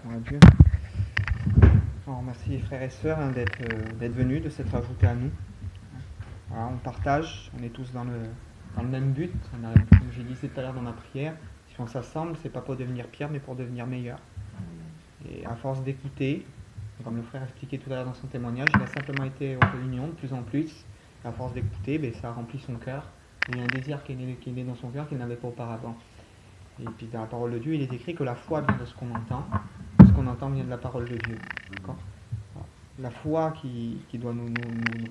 Gloire à Dieu. On remercie les frères et sœurs d'être venus, de s'être ajoutés à nous. Voilà, on partage, on est tous dans le même but. Comme j'ai dit tout à l'heure dans ma prière, si on s'assemble, c'est pas pour devenir pire, mais pour devenir meilleur. Et à force d'écouter, comme le frère expliquait tout à l'heure dans son témoignage, il a simplement été aux réunions de plus en plus. À force d'écouter, ça remplit son cœur. Il y a un désir qui est né dans son cœur qu'il n'avait pas auparavant. Et puis dans la parole de Dieu, il est écrit que la foi vient de ce qu'on entend. Ce qu'on entend vient de la parole de Dieu. D'accord ? La foi qui doit nous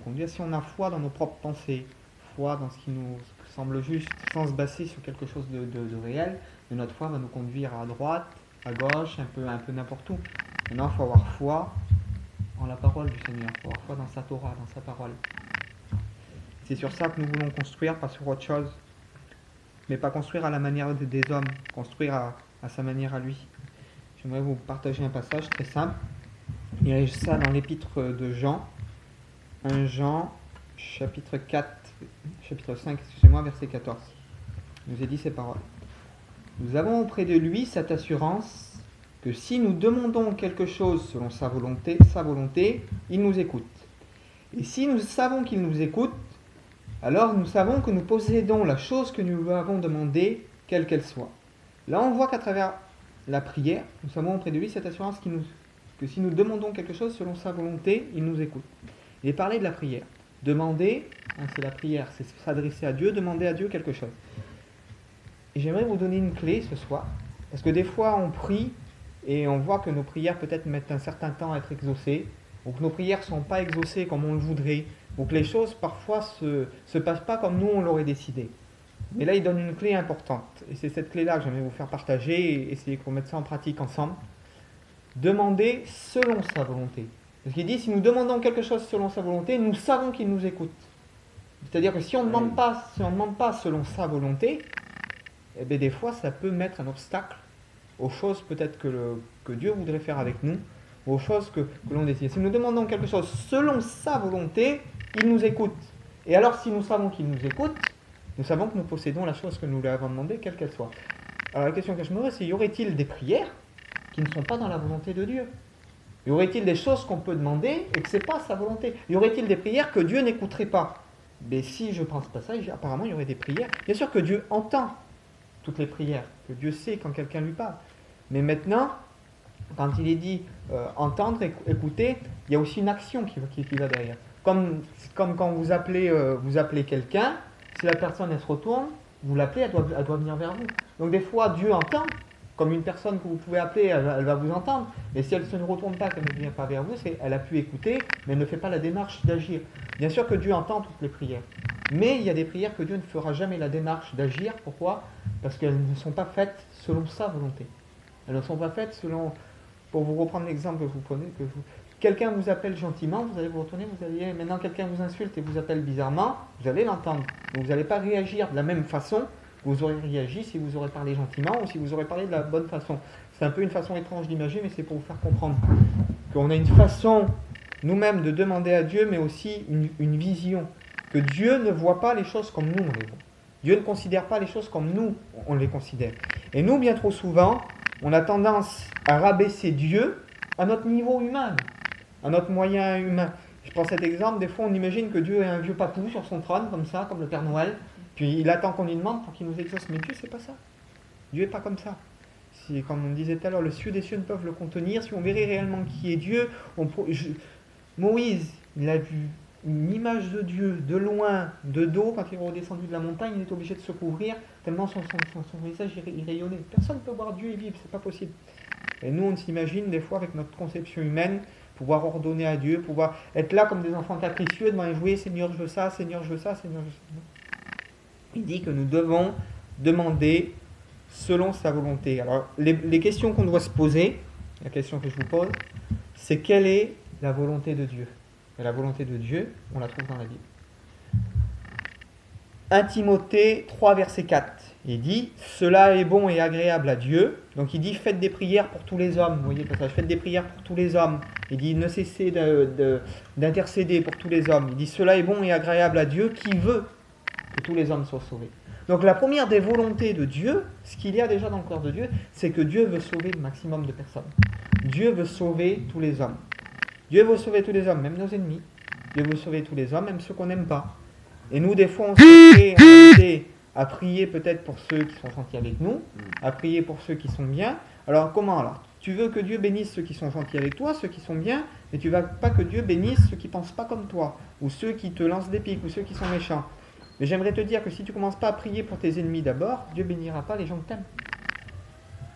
conduire. Si on a foi dans nos propres pensées, foi dans ce qui nous semble juste, sans se baser sur quelque chose de réel, mais notre foi va nous conduire à droite, à gauche, un peu n'importe où. Maintenant, il faut avoir foi en la parole du Seigneur, il faut avoir foi dans sa Torah, dans sa parole. C'est sur ça que nous voulons construire, pas sur autre chose. Mais pas construire à la manière des hommes, construire à sa manière à lui. J'aimerais vous partager un passage très simple. Il y a ça dans l'épître de Jean, 1 Jean, chapitre 5, verset 14. Il nous a dit ces paroles. Nous avons auprès de lui cette assurance que si nous demandons quelque chose selon sa volonté, il nous écoute. Et si nous savons qu'il nous écoute, alors nous savons que nous possédons la chose que nous lui avons demandée, quelle qu'elle soit. Là, on voit qu'à travers la prière, nous avons auprès de lui cette assurance que si nous demandons quelque chose selon sa volonté, il nous écoute. Il est parlé de la prière. Demander, c'est la prière, c'est s'adresser à Dieu, demander à Dieu quelque chose. Et j'aimerais vous donner une clé ce soir, parce que des fois on prie et on voit que nos prières peut-être mettent un certain temps à être exaucées, ou que nos prières ne sont pas exaucées comme on le voudrait, ou que les choses parfois se passent pas comme nous on l'aurait décidé. Mais là il donne une clé importante, et c'est cette clé-là que j'aimerais vous faire partager et essayer qu'on mette ça en pratique ensemble. Demander selon sa volonté. Parce qu'il dit, si nous demandons quelque chose selon sa volonté, nous savons qu'il nous écoute. C'est-à-dire que si on ne demande pas selon sa volonté, eh bien des fois ça peut mettre un obstacle aux choses peut-être que Dieu voudrait faire avec nous, aux choses que l'on décide. Si nous demandons quelque chose selon sa volonté, il nous écoute. Et alors si nous savons qu'il nous écoute, nous savons que nous possédons la chose que nous lui avons demandée, quelle qu'elle soit. Alors la question que je me pose, c'est, y aurait-il des prières qui ne sont pas dans la volonté de Dieu? Y aurait-il des choses qu'on peut demander et que ce n'est pas sa volonté? Y aurait-il des prières que Dieu n'écouterait pas? Mais si je pense pas ça, apparemment il y aurait des prières. Bien sûr que Dieu entend toutes les prières, que Dieu sait quand quelqu'un lui parle. Mais maintenant, quand il est dit entendre, écouter, il y a aussi une action qui va derrière. Comme quand vous appelez quelqu'un, si la personne elle se retourne, vous l'appelez, elle doit venir vers vous. Donc des fois Dieu entend, comme une personne que vous pouvez appeler, elle va vous entendre. Et si elle ne se retourne pas, qu'elle ne vient pas vers vous, elle a pu écouter, mais elle ne fait pas la démarche d'agir. Bien sûr que Dieu entend toutes les prières. Mais il y a des prières que Dieu ne fera jamais la démarche d'agir. Pourquoi? Parce qu'elles ne sont pas faites selon sa volonté. Elles ne sont pas faites selon... Pour vous reprendre l'exemple que vous prenez, quelqu'un vous appelle gentiment, vous allez vous retourner, vous allez dire, maintenant quelqu'un vous insulte et vous appelle bizarrement, vous allez l'entendre. Donc vous n'allez pas réagir de la même façon que vous aurez réagi si vous aurez parlé gentiment ou si vous aurez parlé de la bonne façon. C'est un peu une façon étrange d'imaginer, mais c'est pour vous faire comprendre qu'on a une façon nous-mêmes de demander à Dieu, mais aussi une vision. Que Dieu ne voit pas les choses comme nous on les voit. Dieu ne considère pas les choses comme nous on les considère. Et nous, bien trop souvent, on a tendance à rabaisser Dieu à notre niveau humain, à notre moyen humain. Je prends cet exemple, des fois on imagine que Dieu est un vieux papou sur son trône, comme ça, comme le Père Noël, puis il attend qu'on lui demande pour qu'il nous exauce. Mais Dieu, c'est pas ça. Dieu n'est pas comme ça. Si, comme on disait tout à l'heure, le ciel des cieux ne peuvent le contenir. Si on verrait réellement qui est Dieu, Moïse, il a vu une image de Dieu de loin, de dos, quand il est redescendu de la montagne, il est obligé de se couvrir tellement son visage il rayonnait. Personne ne peut voir Dieu et vivre, c'est pas possible. Et nous, on s'imagine des fois avec notre conception humaine, pouvoir ordonner à Dieu, pouvoir être là comme des enfants capricieux devant les jouets, Seigneur je veux ça, Seigneur je veux ça, Seigneur je veux ça. Il dit que nous devons demander selon sa volonté. Alors, les questions qu'on doit se poser, la question que je vous pose, c'est quelle est la volonté de Dieu? Et la volonté de Dieu, on la trouve dans la Bible. 1 Timothée 3, verset 4. Il dit, cela est bon et agréable à Dieu. Donc il dit, faites des prières pour tous les hommes. Vous voyez le passage, faites des prières pour tous les hommes. Il dit, ne cessez d'intercéder pour tous les hommes. Il dit, cela est bon et agréable à Dieu qui veut que tous les hommes soient sauvés. Donc la première des volontés de Dieu, ce qu'il y a déjà dans le cœur de Dieu, c'est que Dieu veut sauver le maximum de personnes. Dieu veut sauver tous les hommes. Dieu veut sauver tous les hommes, même nos ennemis. Dieu veut sauver tous les hommes, même ceux qu'on n'aime pas. Et nous, des fois, on se fait en réalité à prier peut-être pour ceux qui sont gentils avec nous, à prier pour ceux qui sont bien. Alors comment alors? Tu veux que Dieu bénisse ceux qui sont gentils avec toi, ceux qui sont bien, mais tu ne veux pas que Dieu bénisse ceux qui ne pensent pas comme toi, ou ceux qui te lancent des piques, ou ceux qui sont méchants. Mais j'aimerais te dire que si tu ne commences pas à prier pour tes ennemis d'abord, Dieu bénira pas les gens que tu aimes.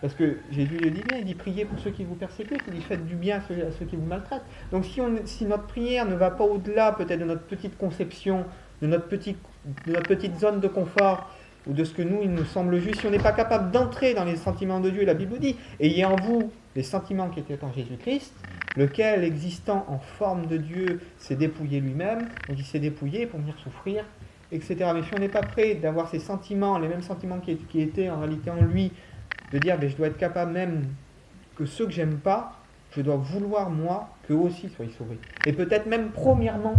Parce que Jésus le dit bien, il dit priez pour ceux qui vous persécutent, il dit faites du bien à ceux qui vous maltraitent. Donc si notre prière ne va pas au-delà peut-être de notre petite conception, de notre petite zone de confort, ou de ce que nous, il nous semble juste, si on n'est pas capable d'entrer dans les sentiments de Dieu, la Bible dit, ayez en vous les sentiments qui étaient en Jésus-Christ, lequel, existant en forme de Dieu, s'est dépouillé lui-même, donc il s'est dépouillé pour venir souffrir, etc. Mais si on n'est pas prêt d'avoir ces sentiments, les mêmes sentiments qui étaient en réalité en lui, de dire, je dois être capable même que ceux que j'aime pas, je dois vouloir moi qu'eux aussi soient sauvés. Et peut-être même premièrement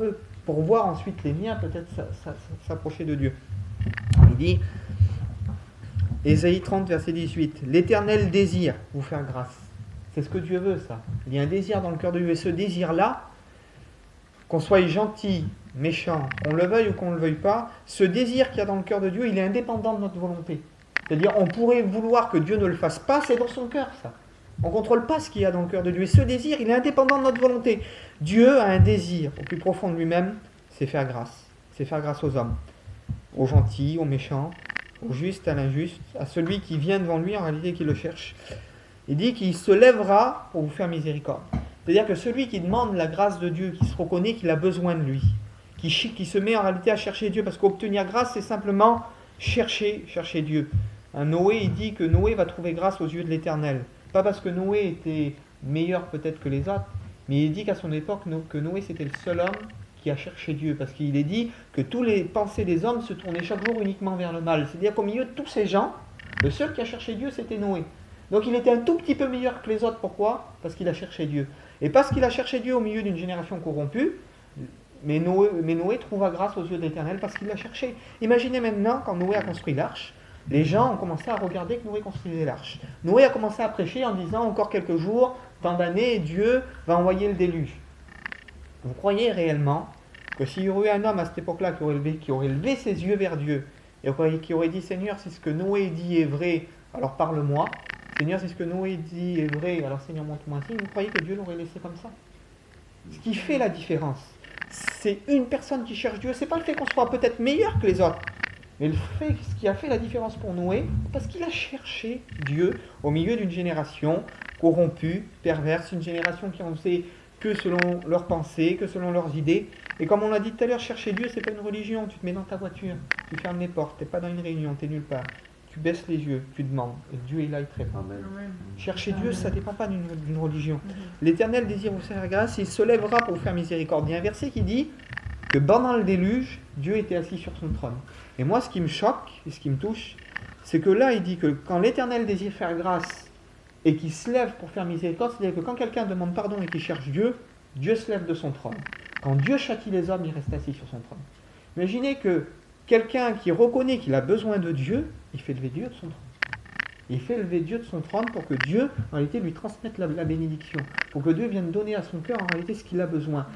eux, pour voir ensuite les miens peut-être s'approcher de Dieu. Il dit, Ésaïe 30, verset 18, « L'Éternel désire vous faire grâce. » C'est ce que Dieu veut, ça. Il y a un désir dans le cœur de Dieu. Et ce désir-là, qu'on soit gentil, méchant, qu'on le veuille ou qu'on ne le veuille pas, ce désir qu'il y a dans le cœur de Dieu, il est indépendant de notre volonté. C'est-à-dire, on pourrait vouloir que Dieu ne le fasse pas, c'est dans son cœur, ça. On ne contrôle pas ce qu'il y a dans le cœur de Dieu. Et ce désir, il est indépendant de notre volonté. Dieu a un désir au plus profond de lui-même, c'est faire grâce. C'est faire grâce aux hommes, aux gentils, aux méchants, au juste, à l'injuste, à celui qui vient devant lui, en réalité, qui le cherche. Il dit qu'il se lèvera pour vous faire miséricorde. C'est-à-dire que celui qui demande la grâce de Dieu, qui se reconnaît qu'il a besoin de lui, qui se met en réalité à chercher Dieu, parce qu'obtenir grâce, c'est simplement chercher Dieu. Noé, il dit que Noé va trouver grâce aux yeux de l'Éternel. Pas parce que Noé était meilleur peut-être que les autres, mais il dit qu'à son époque, que Noé c'était le seul homme qui a cherché Dieu, parce qu'il est dit que tous les pensées des hommes se tournaient chaque jour uniquement vers le mal. C'est-à-dire qu'au milieu de tous ces gens, le seul qui a cherché Dieu, c'était Noé. Donc il était un tout petit peu meilleur que les autres. Pourquoi? Parce qu'il a cherché Dieu. Et parce qu'il a cherché Dieu au milieu d'une génération corrompue, mais Noé trouva grâce aux yeux de l'Éternel parce qu'il l'a cherché. Imaginez maintenant, quand Noé a construit l'arche, les gens ont commencé à regarder que Noé construisait l'arche. Noé a commencé à prêcher en disant encore quelques jours, tant d'années, Dieu va envoyer le déluge. Vous croyez réellement que s'il y aurait eu un homme à cette époque-là qui aurait levé ses yeux vers Dieu et qui aurait dit, Seigneur, si ce que Noé dit est vrai, alors parle-moi. Seigneur, si ce que Noé dit est vrai, alors Seigneur, montre-moi un signe. Vous croyez que Dieu l'aurait laissé comme ça? Ce qui fait la différence, c'est une personne qui cherche Dieu. C'est pas le fait qu'on soit peut-être meilleur que les autres, mais ce qui a fait la différence pour Noé, parce qu'il a cherché Dieu au milieu d'une génération corrompue, perverse, une génération qui en faisait que selon leurs pensées, que selon leurs idées. Et comme on l'a dit tout à l'heure, chercher Dieu, c'est pas une religion. Tu te mets dans ta voiture, tu fermes les portes, tu n'es pas dans une réunion, tu n'es nulle part. Tu baisses les yeux, tu demandes, et Dieu est là, il te répond. Amen. Chercher Dieu, ça ne dépend pas d'une religion. L'Éternel désire vous faire grâce, il se lèvera pour vous faire miséricorde. Il y a un verset qui dit que pendant le déluge, Dieu était assis sur son trône. Et moi, ce qui me choque, et ce qui me touche, c'est que là, il dit que quand l'Éternel désire faire grâce, et qu'il se lève pour faire miséricorde, c'est-à-dire que quand quelqu'un demande pardon et qu'il cherche Dieu, Dieu se lève de son trône. Quand Dieu châtie les hommes, il reste assis sur son trône. Imaginez que quelqu'un qui reconnaît qu'il a besoin de Dieu, il fait lever Dieu de son trône. Il fait lever Dieu de son trône pour que Dieu, en réalité, lui transmette la bénédiction. Pour que Dieu vienne donner à son cœur, en réalité, ce qu'il a besoin.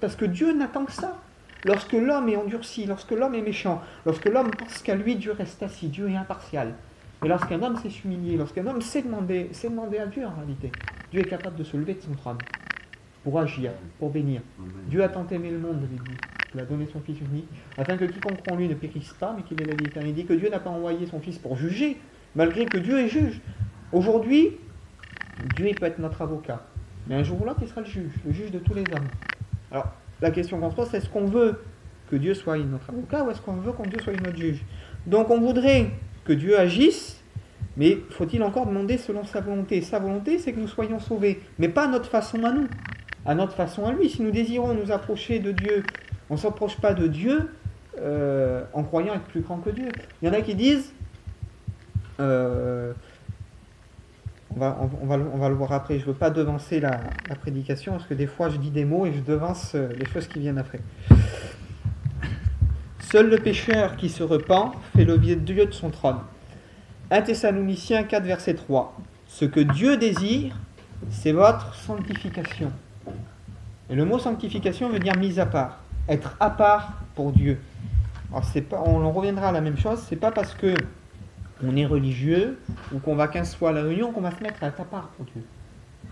Parce que Dieu n'attend que ça. Lorsque l'homme est endurci, lorsque l'homme est méchant, lorsque l'homme pense qu'à lui, Dieu reste assis, Dieu est impartial. Et lorsqu'un homme sait s'humilier, lorsqu'un homme sait demander à Dieu, en réalité, Dieu est capable de se lever de son trône pour agir, pour bénir. Dieu a tant aimé le monde, il dit. Il a donné son Fils unique, afin que quiconque croit en lui ne périsse pas, mais qu'il ait la vie éternelle. Il dit que Dieu n'a pas envoyé son Fils pour juger, malgré que Dieu est juge. Aujourd'hui, Dieu peut être notre avocat, mais un jour ou l'autre, il sera le juge de tous les hommes. Alors, la question qu'on se pose, c'est est-ce qu'on veut que Dieu soit notre avocat ou est-ce qu'on veut que Dieu soit notre juge? Donc, on voudrait que Dieu agisse, mais faut-il encore demander selon sa volonté? Sa volonté, c'est que nous soyons sauvés, mais pas à notre façon à nous, à notre façon à lui. Si nous désirons nous approcher de Dieu, on ne s'approche pas de Dieu en croyant être plus grand que Dieu. Il y en a qui disent, on va le voir après, je ne veux pas devancer la prédication, parce que des fois je dis des mots et je devance les choses qui viennent après. Seul le pécheur qui se repent fait levier de Dieu de son trône. 1 Thessaloniciens 4, verset 3. Ce que Dieu désire, c'est votre sanctification. Et le mot sanctification veut dire mise à part. Être à part pour Dieu. Alors on en reviendra à la même chose, c'est pas parce que on est religieux ou qu'on va 15 fois à la réunion qu'on va se mettre à être à part pour Dieu.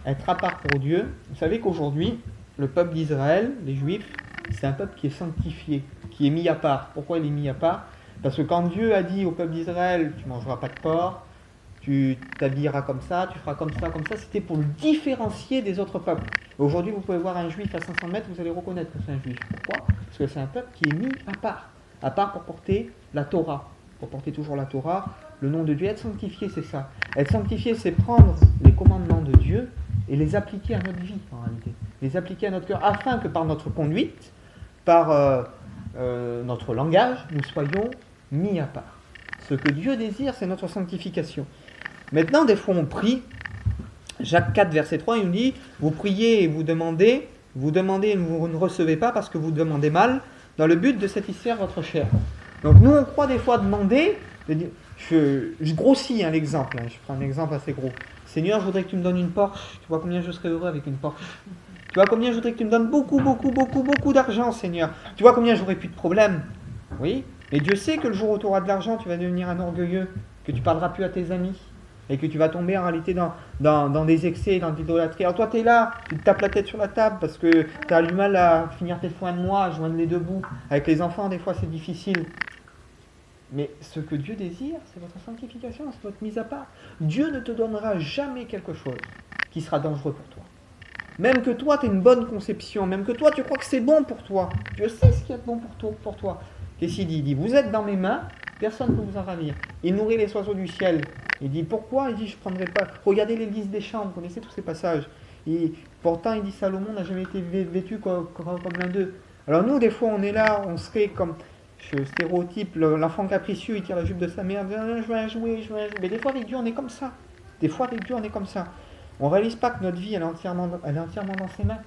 Être à part pour Dieu, vous savez qu'aujourd'hui, le peuple d'Israël, les Juifs, c'est un peuple qui est sanctifié, qui est mis à part. Pourquoi il est mis à part? Parce que quand Dieu a dit au peuple d'Israël, tu ne mangeras pas de porc, tu t'habilleras comme ça, tu feras comme ça, c'était pour le différencier des autres peuples. Aujourd'hui, vous pouvez voir un Juif à 500 mètres, vous allez reconnaître que c'est un Juif. Pourquoi? Parce que c'est un peuple qui est mis à part pour porter la Torah, pour porter toujours la Torah, le nom de Dieu. Être sanctifié, c'est ça. Être sanctifié, c'est prendre les commandements de Dieu et les appliquer à notre vie, en réalité. Les appliquer à notre cœur, afin que par notre conduite, par notre langage, nous soyons mis à part. Ce que Dieu désire, c'est notre sanctification. Maintenant, des fois, on prie. Jacques 4, verset 3, il nous dit, vous priez et vous demandez et vous ne recevez pas parce que vous demandez mal, dans le but de satisfaire votre chair. Donc nous, on croit des fois demander, je grossis l'exemple, je prends un exemple assez gros. Seigneur, je voudrais que tu me donnes une Porsche. Tu vois combien je serais heureux avec une Porsche. Tu vois combien je voudrais que tu me donnes beaucoup d'argent, Seigneur. Tu vois combien j'aurais plus de problèmes. Oui, mais Dieu sait que le jour où tu auras de l'argent, tu vas devenir un orgueilleux, que tu parleras plus à tes amis, et que tu vas tomber en réalité dans des excès, dans l'idolâtrie. Alors toi, tu es là, tu te tapes la tête sur la table parce que tu as du mal à finir tes fins de mois, à joindre les deux bouts. Avec les enfants, des fois, c'est difficile. Mais ce que Dieu désire, c'est votre sanctification, c'est votre mise à part. Dieu ne te donnera jamais quelque chose qui sera dangereux pour toi. Même que toi, tu as une bonne conception, même que toi, tu crois que c'est bon pour toi. Dieu sait ce qu'il y a de bon pour toi. Qu'est-ce qu'il dit? Il dit, vous êtes dans mes mains, personne ne peut vous en ravir. Il nourrit les oiseaux du ciel. Il dit, pourquoi? Il dit, je ne prendrai pas. Regardez les lys des champs, vous connaissez tous ces passages. Et pourtant, il dit, Salomon n'a jamais été vêtu comme l'un d'eux. Alors nous, des fois, on est là, on serait comme... Je stéréotype, l'enfant capricieux, il tire la jupe de sa mère, je vais jouer. Mais des fois avec Dieu, on est comme ça. On ne réalise pas que notre vie, elle est entièrement dans ses mains.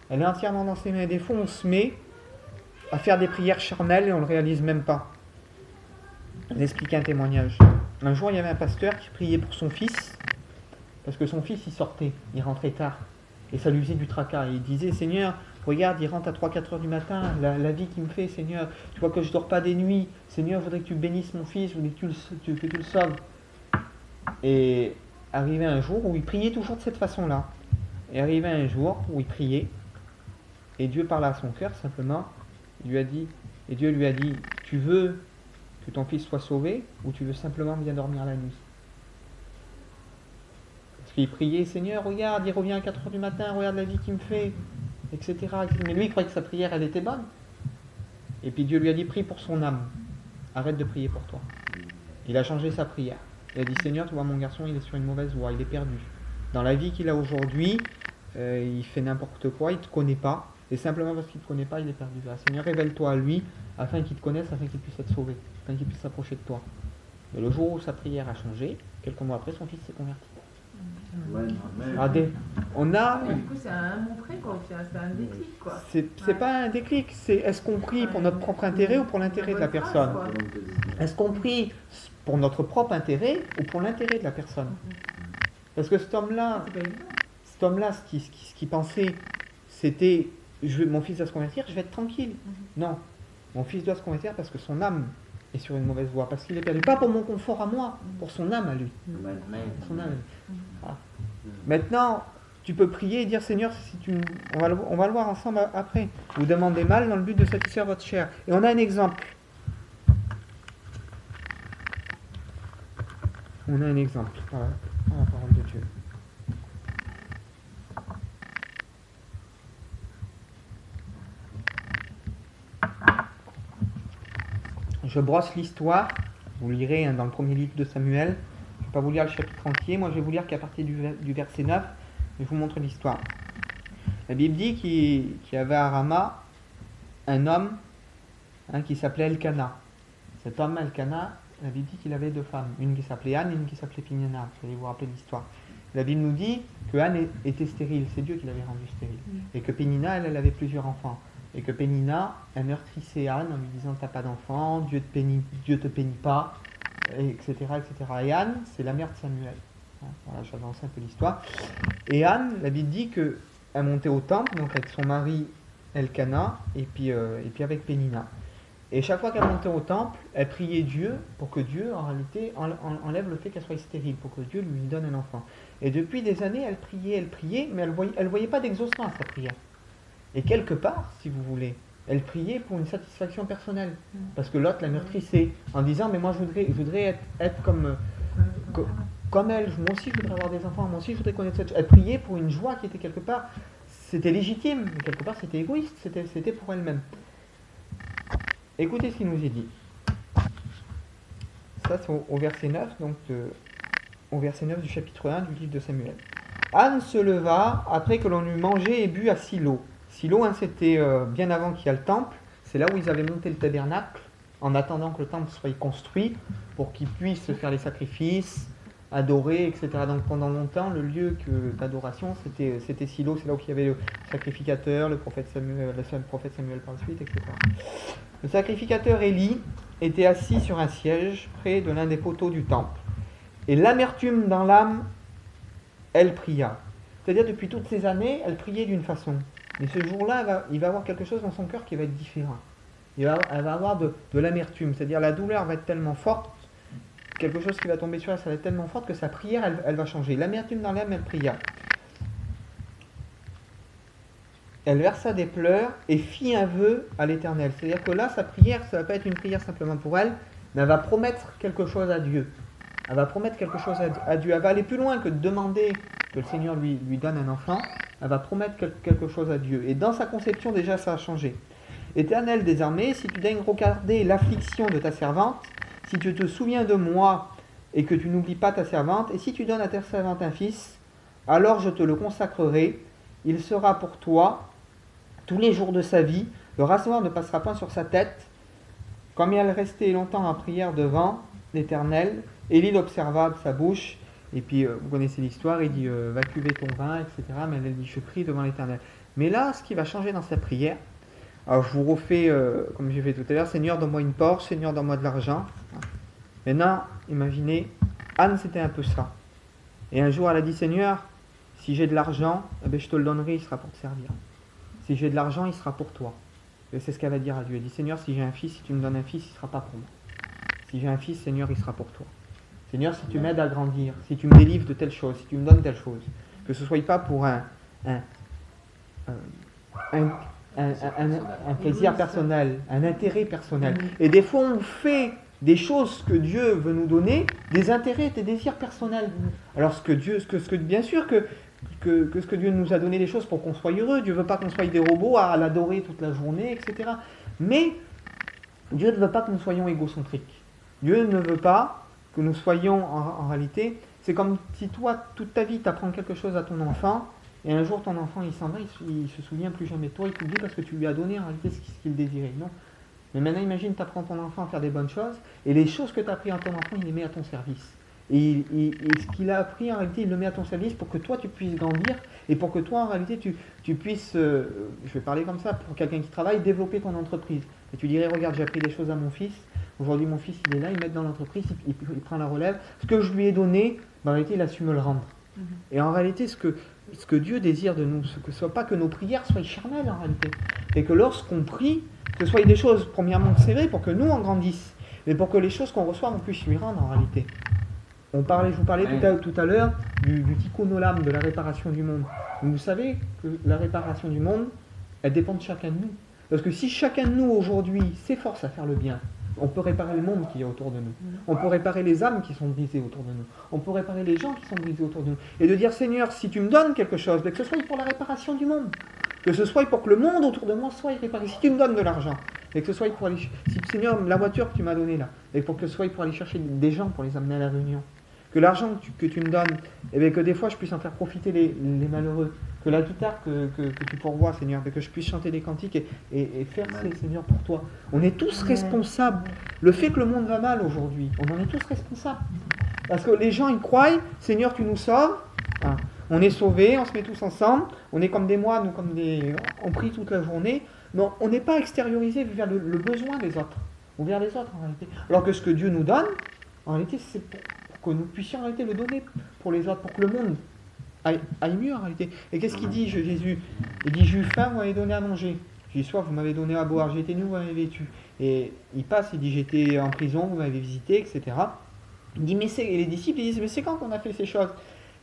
Elle est entièrement dans ses mains. Et des fois, on se met à faire des prières charnelles et on ne le réalise même pas. Je vais expliquer un témoignage. Un jour, il y avait un pasteur qui priait pour son fils, parce que son fils, il rentrait tard. Et ça lui faisait du tracas. Et il disait, Seigneur, regarde, il rentre à 3-4 heures du matin, la vie qu'il me fait, Seigneur, tu vois que je ne dors pas des nuits, Seigneur, je voudrais que tu bénisses mon fils, je voudrais que tu le sauves. Et arrivé un jour où il priait toujours de cette façon-là. Et arrivé un jour où il priait, et Dieu parlait à son cœur simplement, Dieu lui a dit, tu veux que ton fils soit sauvé, ou tu veux simplement bien dormir la nuit? Parce qu'il priait, Seigneur, regarde, il revient à 4 heures du matin, regarde la vie qu'il me fait, etc. Mais lui, il croyait que sa prière, elle était bonne. Et puis Dieu lui a dit, prie pour son âme. Arrête de prier pour toi. Il a changé sa prière. Il a dit, Seigneur, tu vois, mon garçon, il est sur une mauvaise voie, il est perdu. Dans la vie qu'il a aujourd'hui, il fait n'importe quoi, il ne te connaît pas. Et simplement parce qu'il ne te connaît pas, il est perdu. Là, Seigneur, révèle-toi à lui, afin qu'il te connaisse, afin qu'il puisse être sauvé, afin qu'il puisse s'approcher de toi. Et le jour où sa prière a changé, quelques mois après, son fils s'est converti. Regardez, on a... Du coup, c'est un mot près, quoi. C'est un déclic, quoi. C'est pas un déclic, c'est est-ce qu'on prie pour notre propre intérêt ou pour l'intérêt de la personne? Est-ce qu'on prie pour notre propre intérêt ou pour l'intérêt de la personne? Parce que cet homme-là, ce qu'il pensait, c'était mon fils doit se convertir, je vais être tranquille. Non, mon fils doit se convertir parce que son âme est sur une mauvaise voie, parce qu'il est perdu. Pas pour mon confort à moi, pour son âme à lui. Son âme à lui. Voilà. Maintenant, tu peux prier et dire, Seigneur, on va le voir ensemble après. Vous demandez mal dans le but de satisfaire votre chair. Et on a un exemple. On a un exemple par la parole de Dieu. Je brosse l'histoire. Vous lirez dans le premier livre de Samuel. Je ne vais pas vous lire le chapitre entier. Moi, je vais vous lire qu'à partir du verset 9. Je vous montre l'histoire. La Bible dit qu'il y avait à Rama un homme qui s'appelait Elkana. Cet homme, Elkana, la Bible dit qu'il avait 2 femmes. Une qui s'appelait Anne et une qui s'appelait Peninnah. Vous allez vous rappeler de l'histoire. La Bible nous dit que Anne était stérile. C'est Dieu qui l'avait rendue stérile. Et que Peninnah, elle avait plusieurs enfants. et que Pénina, elle meurtrissait Anne en lui disant t'as pas d'enfant, Dieu te bénit pas, etc., etc. Et Anne, c'est la mère de Samuel. Voilà, j'avance un peu l'histoire. Et Anne, la Bible dit qu'elle montait au temple, donc avec son mari Elkana, et puis avec Pénina. Et chaque fois qu'elle montait au temple, elle priait Dieu pour que Dieu, en réalité, enlève le fait qu'elle soit stérile, pour que Dieu lui donne un enfant. Et depuis des années, elle priait, mais elle voyait pas d'exaucement à sa prière. Et quelque part, si vous voulez, elle priait pour une satisfaction personnelle. Parce que l'autre la meurtrissait, en disant, mais moi je voudrais être comme elle, moi aussi je voudrais avoir des enfants, moi aussi je voudrais connaître cette... Elle priait pour une joie qui était quelque part, c'était légitime, mais quelque part c'était égoïste, c'était pour elle-même. Écoutez ce qu'il nous est dit. Ça c'est au verset 9, donc au verset 9 du chapitre 1 du livre de Samuel. Anne se leva après que l'on eut mangé et bu à Silo. Silo, c'était bien avant qu'il y ait le temple, c'est là où ils avaient monté le tabernacle, en attendant que le temple soit construit, pour qu'ils puissent faire les sacrifices, adorer, etc. Donc pendant longtemps, le lieu d'adoration, c'était Silo, c'est là où il y avait le sacrificateur, le prophète Samuel par la suite, etc. Le sacrificateur Élie était assis sur un siège près de l'un des poteaux du temple. Et l'amertume dans l'âme, elle pria. C'est-à-dire depuis toutes ces années, elle priait d'une façon. Mais ce jour-là, il va avoir quelque chose dans son cœur qui va être différent. Elle va avoir de l'amertume. C'est-à-dire la douleur va être tellement forte, quelque chose qui va tomber sur elle, ça va être tellement forte que sa prière, elle va changer. L'amertume dans l'âme, elle pria. Elle versa des pleurs et fit un vœu à l'Éternel. C'est-à-dire que là, sa prière, ça ne va pas être une prière simplement pour elle, mais elle va promettre quelque chose à Dieu. Elle va promettre quelque chose à Dieu. Elle va aller plus loin que de demander que le Seigneur lui donne un enfant. Elle va promettre quelque chose à Dieu. Et dans sa conception, déjà, ça a changé. Éternel des armées, si tu daignes regarder l'affliction de ta servante, si tu te souviens de moi et que tu n'oublies pas ta servante, et si tu donnes à ta servante un fils, alors je te le consacrerai. Il sera pour toi tous les jours de sa vie. Le rasoir ne passera point sur sa tête. Comme elle restait longtemps en prière devant l'Éternel, Élie l'observa de sa bouche. Et puis, vous connaissez l'histoire, il dit va cuver ton vin, etc. Mais elle dit je prie devant l'Éternel. Mais là, ce qui va changer dans sa prière, alors je vous refais, comme j'ai fait tout à l'heure, Seigneur, donne-moi une Porsche, Seigneur, donne-moi de l'argent. Maintenant, imaginez, Anne, c'était un peu ça. Et un jour, elle a dit, Seigneur, si j'ai de l'argent, eh bien, je te le donnerai, il sera pour te servir. Si j'ai de l'argent, il sera pour toi. Et c'est ce qu'elle va dire à Dieu. Elle dit, Seigneur, si j'ai un fils, si tu me donnes un fils, il ne sera pas pour moi. Si j'ai un fils, Seigneur, il sera pour toi. Seigneur, si tu m'aides à grandir, si tu me délivres de telle chose, si tu me donnes telle chose, que ce ne soit pas pour un plaisir personnel, un intérêt personnel. Et des fois, on fait des choses que Dieu veut nous donner, des intérêts, des désirs personnels. Alors, bien sûr que ce que Dieu nous a donné des choses pour qu'on soit heureux. Dieu ne veut pas qu'on soit des robots à l'adorer toute la journée, etc. Mais Dieu ne veut pas que nous soyons égocentriques. Dieu ne veut pas que nous soyons, en réalité, c'est comme si toi, toute ta vie, tu apprends quelque chose à ton enfant, et un jour ton enfant il s'en va, il se souvient plus jamais de toi, il t'oublie parce que tu lui as donné en réalité ce qu'il désirait. Non. Mais maintenant imagine, tu apprends ton enfant à faire des bonnes choses, et les choses que tu as appris à ton enfant, il les met à ton service. Et ce qu'il a appris en réalité, il le met à ton service pour que toi tu puisses grandir, et pour que toi en réalité tu puisses, je vais parler comme ça, pour quelqu'un qui travaille, développer ton entreprise. Et tu dirais, regarde, j'ai appris des choses à mon fils, aujourd'hui mon fils il est là, il met dans l'entreprise, il prend la relève, ce que je lui ai donné, en réalité il a su me le rendre. Et en réalité, ce que Dieu désire de nous, ce soit pas que nos prières soient charnelles en réalité, et que lorsqu'on prie, que ce soit des choses premièrement serrées pour que nous on grandisse, mais pour que les choses qu'on reçoit on puisse lui rendre en réalité. Je vous parlais tout à l'heure du tikkun olam, de la réparation du monde. Vous savez que la réparation du monde, elle dépend de chacun de nous. Parce que si chacun de nous aujourd'hui s'efforce à faire le bien, on peut réparer le monde qui est autour de nous. On peut réparer les âmes qui sont brisées autour de nous. On peut réparer les gens qui sont brisés autour de nous. Et de dire, Seigneur, si tu me donnes quelque chose, que ce soit pour la réparation du monde, que ce soit pour que le monde autour de moi soit réparé. Si tu me donnes de l'argent, et que ce soit pour aller... Si, Seigneur, la voiture que tu m'as donnée là, et pour que ce soit pour aller chercher des gens, pour les amener à la réunion. Que l'argent que tu me donnes, et bien que des fois je puisse en faire profiter les malheureux. Que la guitare que tu pourvois, Seigneur, que je puisse chanter des cantiques et faire ces, Seigneur, pour toi. On est tous responsables. Le fait que le monde va mal aujourd'hui, on en est tous responsables. Parce que les gens, ils croient, Seigneur, tu nous sauves. On est sauvés, on se met tous ensemble. On est comme des moines, on prie toute la journée. Mais on n'est pas extériorisé vers le besoin des autres, ou vers les autres en réalité. Alors que ce que Dieu nous donne, en réalité, c'est pour que nous puissions en réalité le donner pour les autres, pour que le monde aille mieux en réalité. Et qu'est-ce qu'il dit Jésus? Il dit, j'ai eu faim, vous m'avez donné à manger. J'ai eu soif, vous m'avez donné à boire. J'ai été nu, vous m'avez vêtu. Et il passe, il dit, j'étais en prison, vous m'avez visité, etc. Il dit, et les disciples ils disent, mais c'est quand qu'on a fait ces choses?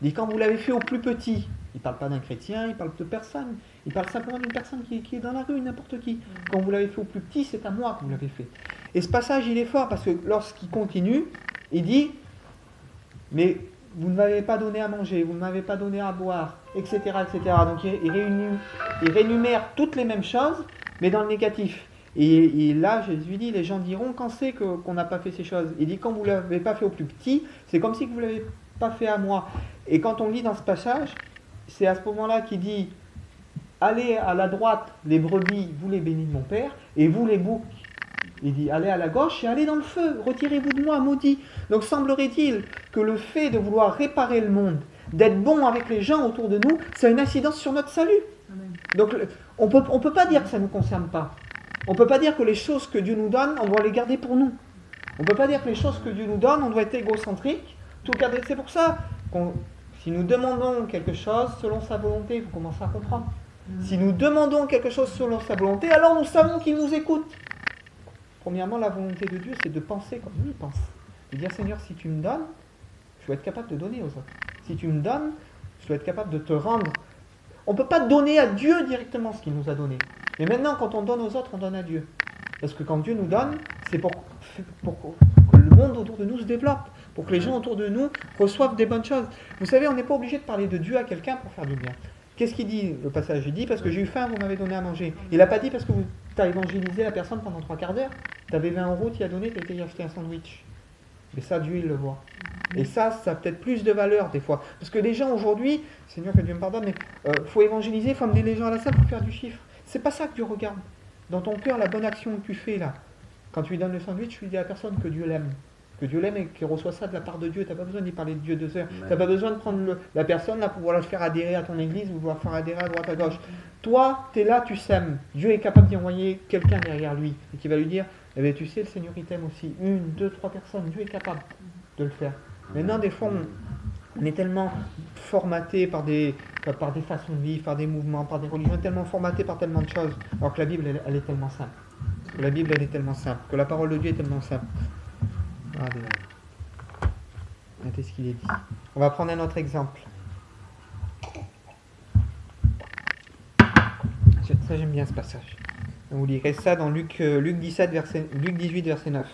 Il dit, quand vous l'avez fait au plus petit. Il ne parle pas d'un chrétien, il parle de personne. Il parle simplement d'une personne qui est dans la rue, n'importe qui. Quand vous l'avez fait au plus petit, c'est à moi que vous l'avez fait. Et ce passage, il est fort parce que lorsqu'il continue, il dit, mais vous ne m'avez pas donné à manger, vous ne m'avez pas donné à boire, etc. etc. Donc il rénumère toutes les mêmes choses, mais dans le négatif. Et là, Jésus dit, les gens diront, quand c'est qu'on n'a pas fait ces choses? Il dit, quand vous ne l'avez pas fait au plus petit, c'est comme si vous ne l'avez pas fait à moi. Et quand on lit dans ce passage, c'est à ce moment-là qu'il dit, allez à la droite, les brebis, vous les bénis de mon Père, et vous les boucs, il dit, allez à la gauche et allez dans le feu, retirez-vous de moi, maudit. Donc semblerait-il que le fait de vouloir réparer le monde, d'être bon avec les gens autour de nous, ça a une incidence sur notre salut. Amen. Donc on peut pas dire que ça ne nous concerne pas. On ne peut pas dire que les choses que Dieu nous donne, on doit les garder pour nous. On ne peut pas dire que les choses que Dieu nous donne, on doit être égocentrique, tout garder. C'est pour ça si nous demandons quelque chose selon sa volonté, vous commencez à comprendre. Si nous demandons quelque chose selon sa volonté, alors nous savons qu'il nous écoute. Premièrement, la volonté de Dieu, c'est de penser comme lui pense. De dire, Seigneur, si tu me donnes, je dois être capable de donner aux autres. Si tu me donnes, je dois être capable de te rendre. On ne peut pas donner à Dieu directement ce qu'il nous a donné. Mais maintenant, quand on donne aux autres, on donne à Dieu. Parce que quand Dieu nous donne, c'est pour que le monde autour de nous se développe, pour que les gens autour de nous reçoivent des bonnes choses. Vous savez, on n'est pas obligé de parler de Dieu à quelqu'un pour faire du bien. Qu'est-ce qu'il dit, le passage? Il dit, parce que j'ai eu faim, vous m'avez donné à manger. Il n'a pas dit parce que tu as évangélisé la personne pendant 3/4 d'heure. Tu avais 20 €, tu y as donné, tu as été y acheter un sandwich. Mais ça, Dieu, il le voit. Et ça a peut-être plus de valeur des fois. Parce que les gens aujourd'hui, Seigneur que Dieu me pardonne, mais faut évangéliser, il faut amener les gens à la salle pour faire du chiffre. C'est pas ça que Dieu regarde. Dans ton cœur, la bonne action que tu fais là, quand tu lui donnes le sandwich, tu lui dis à la personne que Dieu l'aime. Que Dieu l'aime et qu'il reçoit ça de la part de Dieu. Tu n'as pas besoin d'y parler de Dieu 2 heures. Tu n'as pas besoin de prendre la personne là pour pouvoir la faire adhérer à ton église ou pouvoir faire adhérer à droite à gauche. Toi, tu es là, tu sèmes. Dieu est capable d'y envoyer quelqu'un derrière lui et qui va lui dire, eh bien, tu sais, le Seigneur il t'aime aussi. 1, 2, 3 personnes. Dieu est capable de le faire. Maintenant, des fois, on est tellement formaté par des façons de vivre, par des mouvements, par des religions, tellement formaté par tellement de choses, alors que la Bible, elle est tellement simple. Que la Bible, elle est tellement simple. Que la parole de Dieu est tellement simple. Regardez ce qu'il est dit. On va prendre un autre exemple. Ça, j'aime bien ce passage. Vous lirez ça dans Luc 18, verset 9.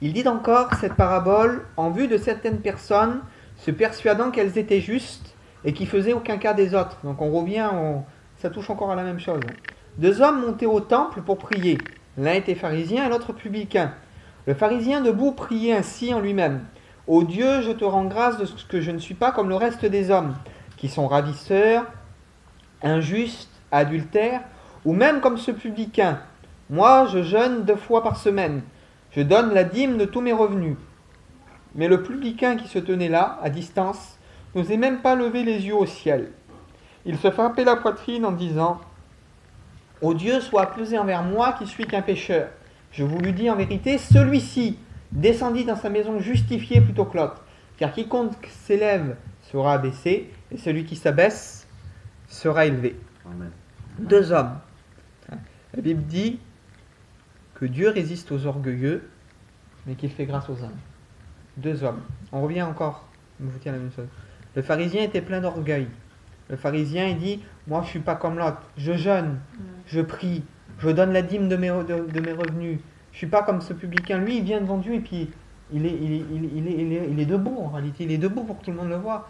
Il dit encore cette parabole en vue de certaines personnes se persuadant qu'elles étaient justes et qui faisaient aucun cas des autres. Donc on revient, ça touche encore à la même chose. 2 hommes montaient au temple pour prier. L'un était pharisien et l'autre publicain. Le pharisien debout priait ainsi en lui-même. Ô Dieu, je te rends grâce de ce que je ne suis pas comme le reste des hommes, qui sont ravisseurs, injustes, adultères, ou même comme ce publicain. Moi, je jeûne 2 fois par semaine. Je donne la dîme de tous mes revenus. Mais le publicain qui se tenait là, à distance, n'osait même pas lever les yeux au ciel. Il se frappait la poitrine en disant « Ô Dieu, sois apaisé envers moi qui suis qu'un pécheur. Je vous le dis en vérité, celui-ci descendit dans sa maison justifié plutôt que l'autre. Car quiconque s'élève sera abaissé, et celui qui s'abaisse sera élevé. » Amen. 2 hommes. La Bible dit que Dieu résiste aux orgueilleux, mais qu'il fait grâce aux hommes. 2 hommes. On revient encore, je vous dis la même chose. Le pharisien était plein d'orgueil. Le pharisien, il dit, moi je ne suis pas comme l'autre, je jeûne, je prie, je donne la dîme de mes revenus. Je ne suis pas comme ce publicain. Lui, il vient devant Dieu et puis il est debout en réalité. Il est debout pour que tout le monde le voit.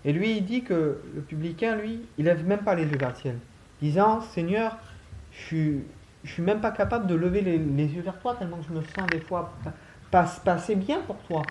Et lui, il dit que le publicain, lui, il ne lève même pas les yeux vers le ciel. Disant, Seigneur, je suis même pas capable de lever les yeux vers toi tellement que je me sens des fois pas assez bien pour toi.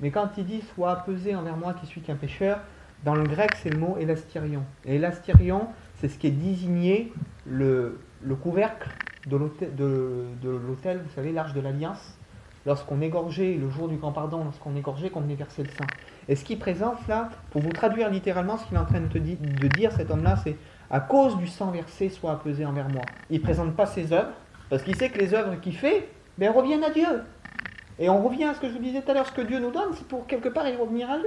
Mais quand il dit, sois apaisé envers moi qui suis qu'un pécheur, dans le grec, c'est le mot élastérion. Et élastérion, c'est ce qui est désigné le couvercle de l'autel, vous savez, l'arche de l'Alliance, lorsqu'on égorgeait, le jour du grand pardon, lorsqu'on égorgeait, qu'on venait verser le sang. Et ce qu'il présente là, pour vous traduire littéralement, ce qu'il est en train de dire, cet homme-là, c'est à cause du sang versé, soit apaisé envers moi. Il ne présente pas ses œuvres, parce qu'il sait que les œuvres qu'il fait, ben, reviennent à Dieu. Et on revient à ce que je vous disais tout à l'heure, ce que Dieu nous donne, c'est pour quelque part y revenir à lui.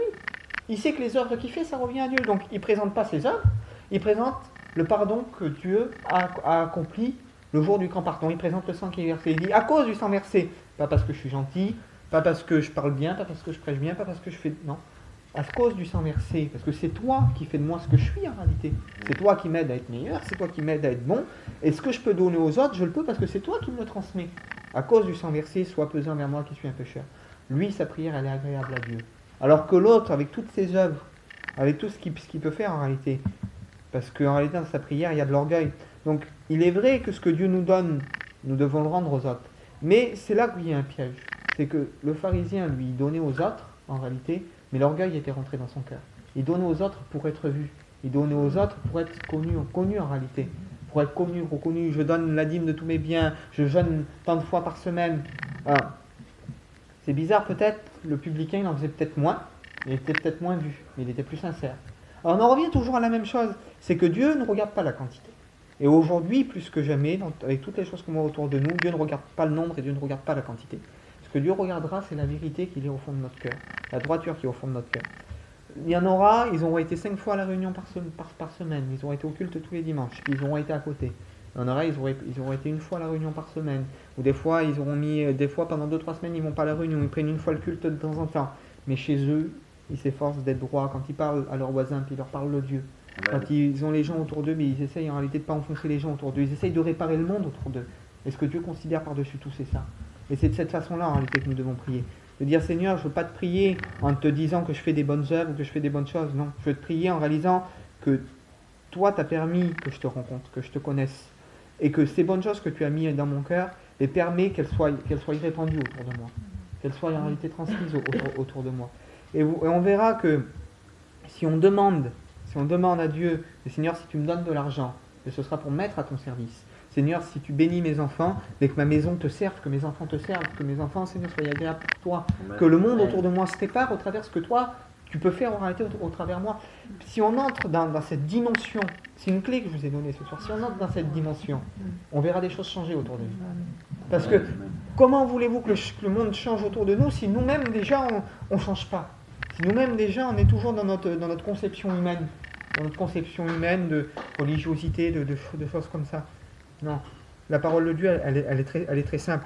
Il sait que les œuvres qu'il fait, ça revient à Dieu. Donc il ne présente pas ses œuvres, il présente le pardon que Dieu a accompli le jour du grand pardon. Il présente le sang qui est versé. Il dit, à cause du sang versé, pas parce que je suis gentil, pas parce que je parle bien, pas parce que je prêche bien, pas parce que je fais... Non. À cause du sang versé, parce que c'est toi qui fais de moi ce que je suis en réalité. C'est toi qui m'aide à être meilleur, c'est toi qui m'aide à être bon. Et ce que je peux donner aux autres, je le peux parce que c'est toi qui me le transmets. À cause du sang versé, sois pesant vers moi qui suis un pécheur. Lui, sa prière, elle est agréable à Dieu. Alors que l'autre, avec toutes ses œuvres, avec tout ce qu'il peut faire en réalité, parce qu'en réalité, dans sa prière, il y a de l'orgueil. Donc, il est vrai que ce que Dieu nous donne, nous devons le rendre aux autres. Mais c'est là qu'il y a un piège. C'est que le pharisien, lui, donnait aux autres, en réalité, mais l'orgueil était rentré dans son cœur. Il donnait aux autres pour être vu. Il donnait aux autres pour être connu en réalité. Pour être connu, reconnu. Je donne la dîme de tous mes biens. Je jeûne tant de fois par semaine. Alors, c'est bizarre peut-être, le publicain, il en faisait peut-être moins. Il était peut-être moins vu, mais il était plus sincère. Alors on en revient toujours à la même chose. C'est que Dieu ne regarde pas la quantité. Et aujourd'hui, plus que jamais, avec toutes les choses qu'on voit autour de nous, Dieu ne regarde pas le nombre et Dieu ne regarde pas la quantité. Ce que Dieu regardera, c'est la vérité qu'il est au fond de notre cœur, la droiture qui est au fond de notre cœur. Il y en aura, ils auront été 5 fois à la réunion par semaine, ils auront été au culte tous les dimanches, puis ils auront été à côté. Il y en aura, ils auront été une fois à la réunion par semaine, ou des fois, ils auront mis, des fois pendant 2-3 semaines, ils ne vont pas à la réunion, ils prennent une fois le culte de temps en temps. Mais chez eux, ils s'efforcent d'être droits quand ils parlent à leurs voisins, puis ils leur parlent de Dieu. Quand ils ont les gens autour d'eux, mais ils essayent en réalité de ne pas enfoncer les gens autour d'eux, ils essayent de réparer le monde autour d'eux. Et ce que Dieu considère par-dessus tout, c'est ça. Et c'est de cette façon-là, en réalité, que nous devons prier. De dire, Seigneur, je ne veux pas te prier en te disant que je fais des bonnes œuvres ou que je fais des bonnes choses. Non, je veux te prier en réalisant que toi, tu as permis que je te rencontre, que je te connaisse. Et que ces bonnes choses que tu as mises dans mon cœur, les permet qu'elles soient répandues autour de moi. Qu'elles soient en réalité transmises autour de moi. Et on verra que si on demande à Dieu, Seigneur, si tu me donnes de l'argent, ce sera pour mettre à ton service. Seigneur, si tu bénis mes enfants, et que ma maison te serve, que mes enfants te servent, que mes enfants, Seigneur, soient agréables pour toi, que le monde autour de moi se répare au travers de ce que toi, tu peux faire en réalité au travers de moi. Si on entre dans cette dimension, c'est une clé que je vous ai donnée ce soir, si on entre dans cette dimension, on verra des choses changer autour de nous. Parce que comment voulez-vous que le monde change autour de nous si nous-mêmes déjà on ne change pas? Si nous-mêmes déjà on est toujours dans notre conception humaine, de religiosité, de choses comme ça. Non, la parole de Dieu, elle est très simple.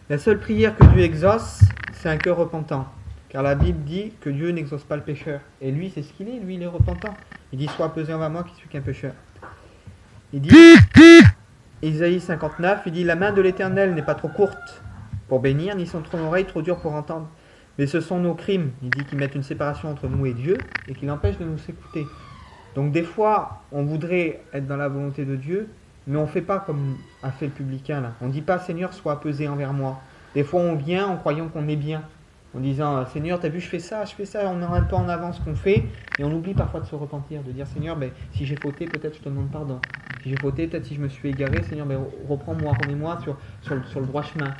La seule prière que Dieu exauce, c'est un cœur repentant. Car la Bible dit que Dieu n'exauce pas le pécheur. Et lui, c'est ce qu'il est, lui, il est repentant. Il dit, sois pesé envers moi qui suis qu'un pécheur. Il dit, Isaïe 59, il dit, la main de l'Éternel n'est pas trop courte pour bénir, ni son oreille trop dure pour entendre. Mais ce sont nos crimes, il dit, qui mettent une séparation entre nous et Dieu, et qui l'empêchent de nous écouter. Donc des fois, on voudrait être dans la volonté de Dieu, mais on ne fait pas comme a fait le publicain là. On ne dit pas, Seigneur, sois apaisé envers moi. Des fois, on vient en croyant qu'on est bien, en disant, Seigneur, t'as vu, je fais ça, on est un peu en avance ce qu'on fait, et on oublie parfois de se repentir, de dire, Seigneur, si j'ai fauté, peut-être je te demande pardon. Si j'ai fauté, peut-être si je me suis égaré, Seigneur, reprends-moi, remets-moi sur le droit chemin.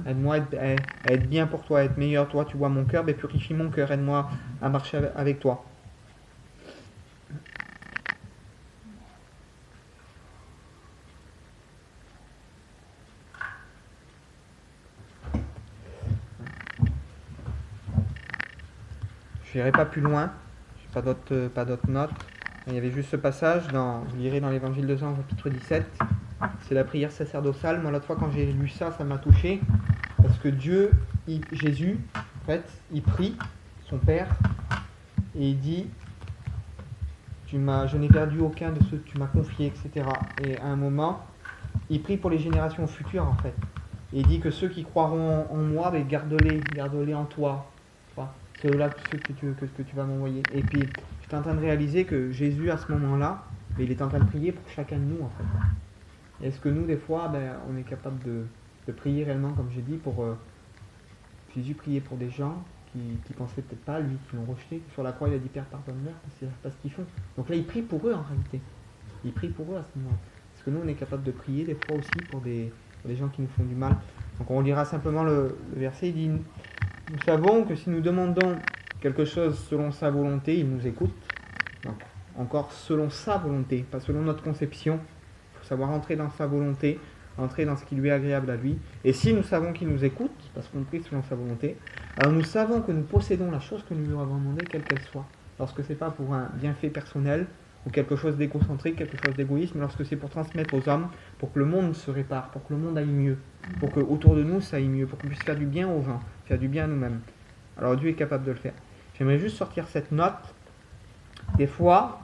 Aide-moi à être bien pour toi, à être meilleur. Toi, tu vois mon cœur, purifie mon cœur, aide-moi à marcher avec toi. Je n'irai pas plus loin, je n'ai pas d'autres notes. Il y avait juste ce passage, vous lirez dans l'évangile de Jean, chapitre 17. C'est la prière sacerdotale. Moi, l'autre fois, quand j'ai lu ça, ça m'a touché. Parce que Jésus, en fait, il prie son Père et il dit, je n'ai perdu aucun de ceux que tu m'as confiés, etc. Et à un moment, il prie pour les générations futures, en fait. Et il dit que ceux qui croiront en moi, garde-les en toi. Ceux-là, ceux que tu vas m'envoyer. Et puis, j'étais en train de réaliser que Jésus, à ce moment-là, il est en train de prier pour chacun de nous, en fait. Est-ce que nous, des fois, on est capable de prier réellement, comme j'ai dit, pour... Jésus priait pour des gens qui pensaient peut-être pas, lui, qui l'ont rejeté. Sur la croix, il a dit, Père, pardonne-leur, parce qu'ils ne savent pas ce qu'ils font. Donc là, il prie pour eux, en réalité. Il prie pour eux à ce moment-là. Est-ce que nous, on est capable de prier, des fois aussi, pour des gens qui nous font du mal? Donc on lira simplement le verset, il dit... Nous savons que si nous demandons quelque chose selon sa volonté, il nous écoute. Donc, encore selon sa volonté, pas selon notre conception. Il faut savoir entrer dans sa volonté, entrer dans ce qui lui est agréable à lui. Et si nous savons qu'il nous écoute, parce qu'on prie selon sa volonté, alors nous savons que nous possédons la chose que nous lui avons demandé, quelle qu'elle soit. Lorsque ce n'est pas pour un bienfait personnel, ou quelque chose d'égocentrique, quelque chose d'égoïste, mais lorsque c'est pour transmettre aux hommes, pour que le monde se répare, pour que le monde aille mieux, pour que autour de nous ça aille mieux, pour qu'on puisse faire du bien aux gens, faire du bien à nous-mêmes. Alors Dieu est capable de le faire. J'aimerais juste sortir cette note. Des fois,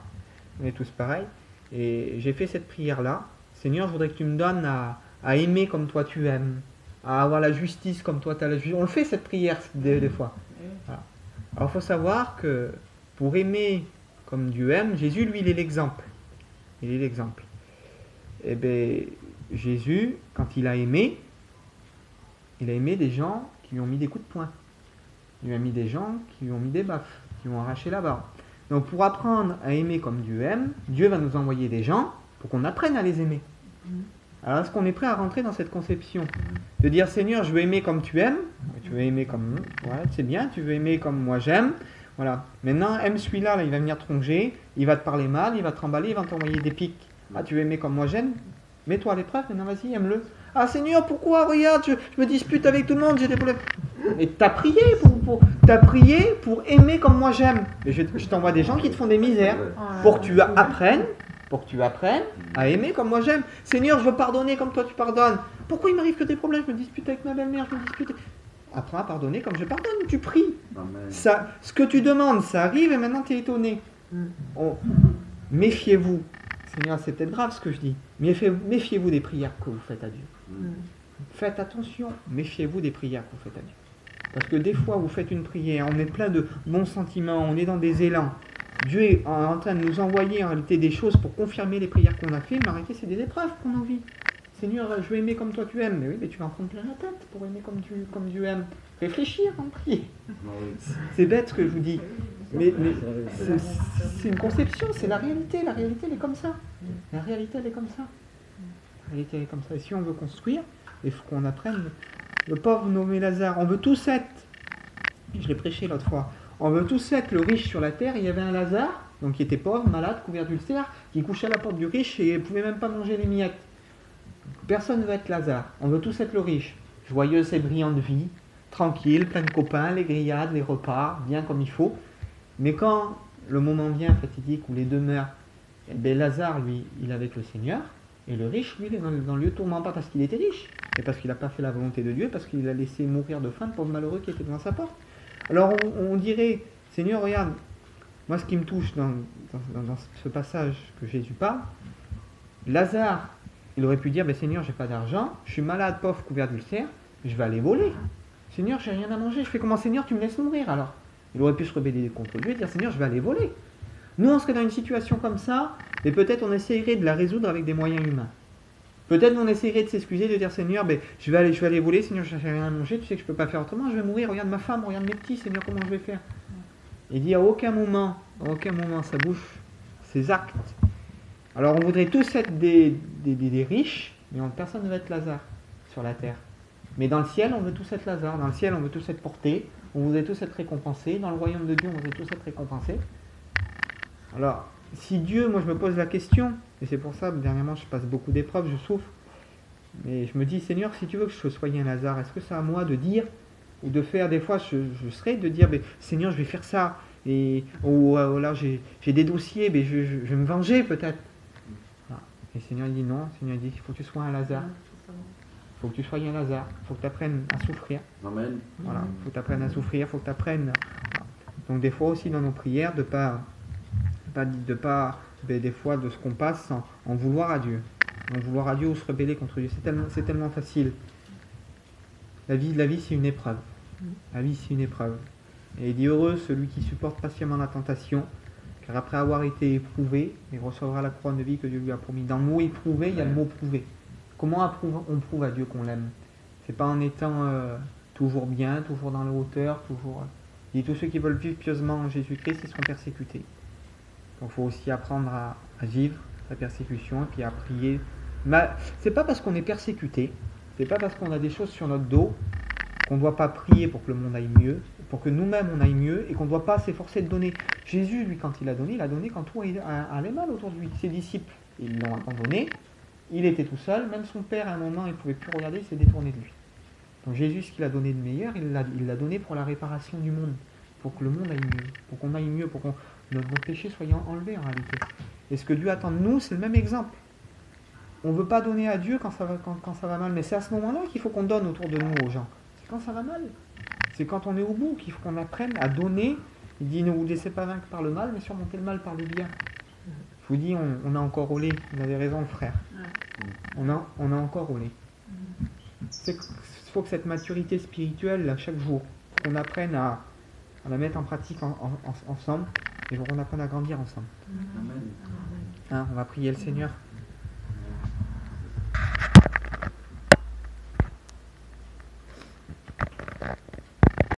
on est tous pareils, et j'ai fait cette prière-là. Seigneur, je voudrais que tu me donnes à aimer comme toi tu aimes, à avoir la justice comme toi tu as la justice. On le fait cette prière des fois. Voilà. Alors il faut savoir que pour aimer comme Dieu aime, Jésus, lui, il est l'exemple. Il est l'exemple. Eh bien, Jésus, quand il a aimé des gens qui lui ont mis des coups de poing. Il a mis des gens qui lui ont mis des baffes, qui lui ont arraché la barbe. Donc pour apprendre à aimer comme Dieu aime, Dieu va nous envoyer des gens pour qu'on apprenne à les aimer. Alors est-ce qu'on est prêt à rentrer dans cette conception de dire Seigneur, je veux aimer comme tu aimes, tu veux aimer comme... Ouais, c'est bien, tu veux aimer comme moi j'aime. Voilà. Maintenant, aime celui-là, là, il va venir te ronger, il va te parler mal, il va te remballer, il va t'envoyer des pics. Ah, tu veux aimer comme moi j'aime? Mets-toi à l'épreuve, maintenant vas-y, aime-le. Ah Seigneur, pourquoi? Regarde, je me dispute avec tout le monde, j'ai des problèmes. Et t'as prié pour aimer comme moi j'aime. Et je t'envoie des gens qui te font des misères pour que tu apprennes à aimer comme moi j'aime. Seigneur, je veux pardonner comme toi tu pardonnes. Pourquoi il m'arrive que des problèmes? Je me dispute avec ma belle-mère, je me dispute... Apprends à pardonner comme je pardonne, tu pries. Ça, ce que tu demandes, ça arrive et maintenant tu es étonné. Méfiez-vous. Seigneur, c'est peut-être grave ce que je dis. Méfiez-vous des prières que vous faites à Dieu. Faites attention, méfiez-vous des prières que vous faites à Dieu. Parce que des fois, vous faites une prière, on est plein de bons sentiments, on est dans des élans. Dieu est en train de nous envoyer en réalité des choses pour confirmer les prières qu'on a faites, mais en réalité, c'est des épreuves qu'on en vit. Seigneur, je veux aimer comme toi tu aimes. Mais oui, mais tu vas en prendre plein la tête pour aimer comme Dieu aime. Réfléchir en prier. C'est bête ce que je vous dis. Mais c'est une conception, c'est la réalité. La réalité, elle est comme ça. La réalité, elle est comme ça. La réalité, elle est comme ça. Et si on veut construire, il faut qu'on apprenne. Le pauvre nommé Lazare, on veut tous être, je l'ai prêché l'autre fois, on veut tous être le riche sur la terre. Il y avait un Lazare, donc qui était pauvre, malade, couvert d'ulcères, qui couchait à la porte du riche et ne pouvait même pas manger les miettes. Personne ne veut être Lazare. On veut tous être le riche. Joyeuse et brillante vie, tranquille, plein de copains, les grillades, les repas, bien comme il faut. Mais quand le moment vient fatidique où les deux meurent, eh bien Lazare, lui, il est avec le Seigneur. Et le riche, lui, il est dans le lieu tourment, pas parce qu'il était riche, mais parce qu'il n'a pas fait la volonté de Dieu, parce qu'il a laissé mourir de faim le pauvre malheureux qui était devant sa porte. Alors on dirait, Seigneur, regarde, moi ce qui me touche dans ce passage que Jésus parle, Lazare, il aurait pu dire, ben Seigneur, j'ai pas d'argent, je suis malade, pauvre, couvert d'ulcères, je vais aller voler. Seigneur, j'ai rien à manger, je fais comment? Seigneur, tu me laisses mourir alors. Il aurait pu se rebeller contre Dieu et dire, Seigneur, je vais aller voler. Nous, on serait dans une situation comme ça, et peut-être on essayerait de la résoudre avec des moyens humains. Peut-être on essayerait de s'excuser, de dire, Seigneur, ben, je vais aller voler, Seigneur, je n'ai rien à manger, tu sais que je ne peux pas faire autrement, je vais mourir, regarde ma femme, regarde mes petits, Seigneur, comment je vais faire? Il dit, à aucun moment, sa bouche, ses actes. Alors on voudrait tous être des riches, mais personne ne veut être Lazare sur la terre. Mais dans le ciel, on veut tous être Lazare, dans le ciel, on veut tous être portés, on voudrait tous être récompensés, dans le royaume de Dieu, on voudrait tous être récompensés. Alors, si Dieu, moi je me pose la question, et c'est pour ça, dernièrement je passe beaucoup d'épreuves, je souffre, mais je me dis, Seigneur, si tu veux que je sois un Lazare, est-ce que c'est à moi de dire, ou de faire, des fois je serais de dire, mais, Seigneur, je vais faire ça, ou là j'ai des dossiers, mais je vais me venger peut-être. Voilà. Et le Seigneur il dit non, le Seigneur dit, il faut que tu sois un Lazare. Il faut que tu sois un Lazare, il faut que tu apprennes à souffrir. Amen. Voilà, il faut que tu apprennes à souffrir, il faut que tu apprennes. Donc des fois aussi dans nos prières, de pas des fois de ce qu'on passe en vouloir à Dieu. En vouloir à Dieu ou se rebeller contre Dieu. C'est tellement facile. La vie c'est une épreuve. La vie c'est une épreuve. Et il dit heureux celui qui supporte patiemment la tentation, car après avoir été éprouvé, il recevra la couronne de vie que Dieu lui a promis. Dans le mot éprouvé, il y a le mot prouvé. Comment on prouve à Dieu qu'on l'aime? C'est pas en étant toujours bien, toujours dans la hauteur, toujours... Il dit tous ceux qui veulent vivre pieusement en Jésus-Christ, ils seront persécutés. Donc il faut aussi apprendre à vivre la persécution et puis à prier. Mais c'est pas parce qu'on est persécuté, c'est pas parce qu'on a des choses sur notre dos qu'on ne doit pas prier pour que le monde aille mieux, pour que nous-mêmes on aille mieux, et qu'on ne doit pas s'efforcer de donner. Jésus, lui, quand il a donné quand tout allait mal autour de lui. Ses disciples, ils l'ont abandonné, il était tout seul, même son père, à un moment, il ne pouvait plus regarder, il s'est détourné de lui. Donc Jésus, ce qu'il a donné de meilleur, il l'a donné pour la réparation du monde, pour que le monde aille mieux, pour qu'on aille mieux, pour que nos péchés soient enlevés en réalité. Et ce que Dieu attend de nous, c'est le même exemple. On ne veut pas donner à Dieu quand ça va mal, mais c'est à ce moment-là qu'il faut qu'on donne autour de nous aux gens. C'est quand ça va mal. C'est quand on est au bout qu'il faut qu'on apprenne à donner. Il dit, ne vous laissez pas vaincre par le mal, mais surmontez le mal par le bien. Je vous dis, on a encore roulé. Vous avez raison, frère. On a encore roulé. Il faut que cette maturité spirituelle, là, chaque jour, qu'on apprenne à la mettre en pratique ensemble, et qu'on apprenne à grandir ensemble. Hein, on va prier le Seigneur.